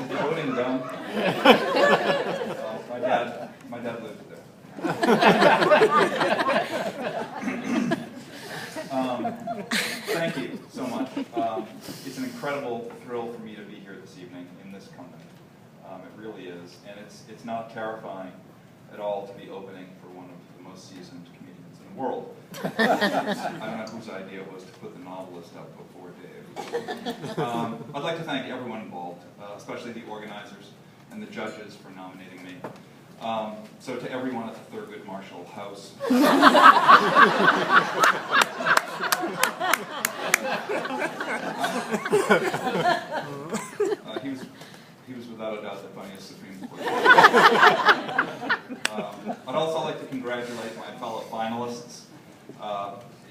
the voting done? My dad lived there. Thank you so much. It's an incredible thrill for me to be here this evening in this company. It really is, and it's not terrifying at all to be opening for one of the most seasoned comedians in the world. I don't know whose idea it was to put the novelist up before Dave. I'd like to thank everyone involved, especially the organizers and the judges for nominating me. So to everyone at the Thurgood Marshall House, he was without a doubt the funniest Supreme Court. I'd also like to congratulate my fellow finalists.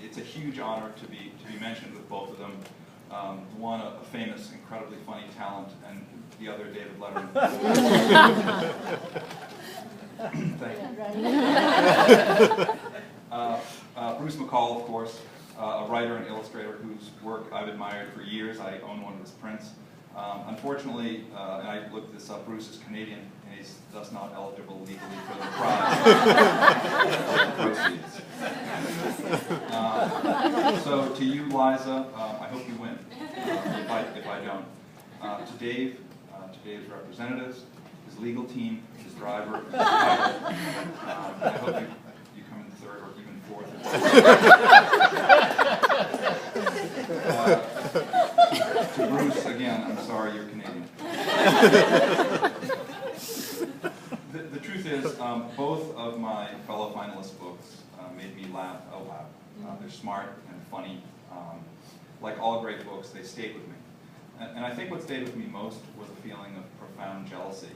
It's a huge honor to be mentioned with both of them. One, a famous, incredibly funny talent, and the other, David Letterman. Thank you. Bruce McCall, of course, a writer and illustrator whose work I've admired for years. I own one of his prints. Unfortunately, and I looked this up, Bruce is Canadian, and he's thus not eligible legally for the prize. Proceeds. So to you, Liza, I hope you win, if I don't. To Dave, to Dave's representatives, his legal team, his driver, his pilot, I hope you come in third or even fourth. To Bruce, again, I'm sorry, you're Canadian. The truth is, both of my fellow finalist books made me laugh out loud. They're smart and funny. Like all great books, they stayed with me. And I think what stayed with me most was a feeling of profound jealousy,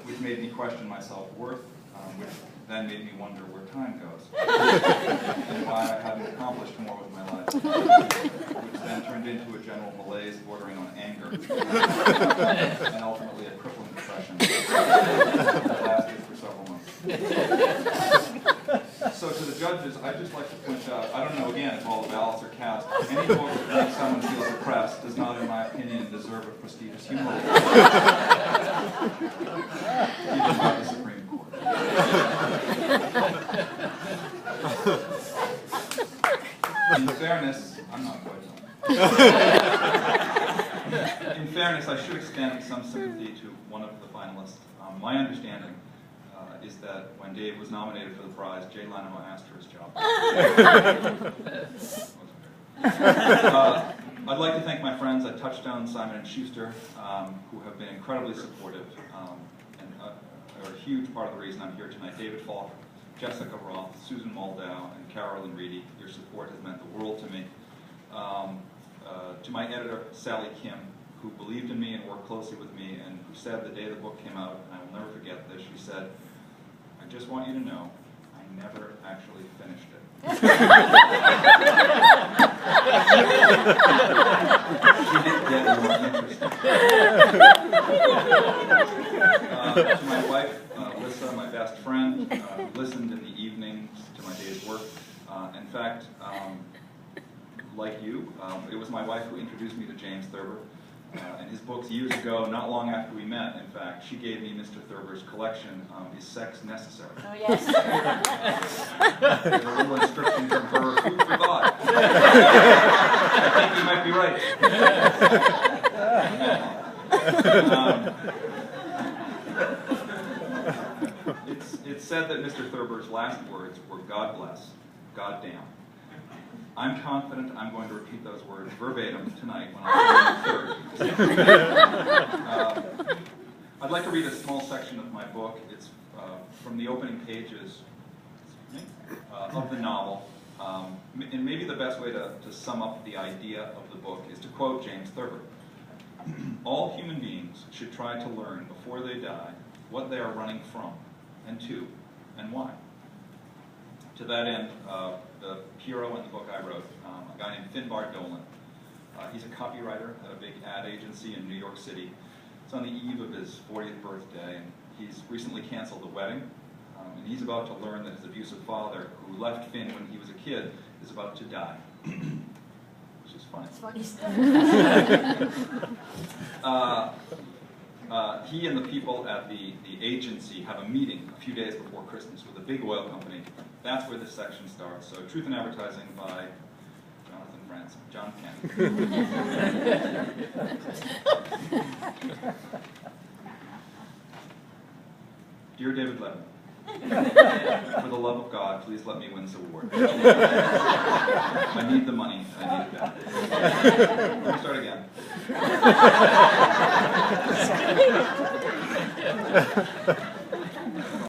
which made me question my self-worth, which then made me wonder where time goes, and why I hadn't accomplished more with my life, which then turned into a general malaise bordering on anger, and ultimately a crippling depression that lasted for several months. So to the judges, I'd just like to point out, I don't know, again, if all the ballots are cast, any book that makes someone feel depressed does not, in my opinion, deserve a prestigious humility. Even by the Supreme Court. In fairness, I'm not quite done. In fairness, I should extend some sympathy to one of the finalists. My understanding is that when Dave was nominated for the prize, Jay Leno asked for his job. I'd like to thank my friends at Touchstone, Simon & Schuster, who have been incredibly supportive and are a huge part of the reason I'm here tonight. David Falk, Jessica Roth, Susan Moldow, and Carolyn Reedy. Your support has meant the world to me. To my editor, Sally Kim, who believed in me and worked closely with me, and who said the day the book came out, and I will never forget this, she said, "I just want you to know, I never actually finished it." She didn't get more interesting. To my wife, Lissa, my best friend, who listened in the evenings to my day's work. In fact, like you, it was my wife who introduced me to James Thurber. And his books years ago, not long after we met, in fact, she gave me Mr. Thurber's collection, Is Sex Necessary? Oh, yes. A little inscription from her, food for thought. I think you might be right. It's said that Mr. Thurber's last words were, "God bless, God damn." I'm confident I'm going to repeat those words verbatim tonight when I'm third. I'd like to read a small section of my book. It's from the opening pages of the novel. And maybe the best way to sum up the idea of the book is to quote James Thurber. "All human beings should try to learn before they die what they are running from, and to, and why." To that end, the hero in the book I wrote, a guy named Finbar Dolan. He's a copywriter at a big ad agency in New York City. It's on the eve of his 40th birthday, and he's recently canceled the wedding. And he's about to learn that his abusive father, who left Finn when he was a kid, is about to die. Which is funny. He and the people at the agency have a meeting a few days before Christmas with a big oil company. That's where this section starts. So, Truth in Advertising by John Kenney. Dear David Levin, for the love of God, please let me win this award. I need the money, and I need it bad. Let me start again.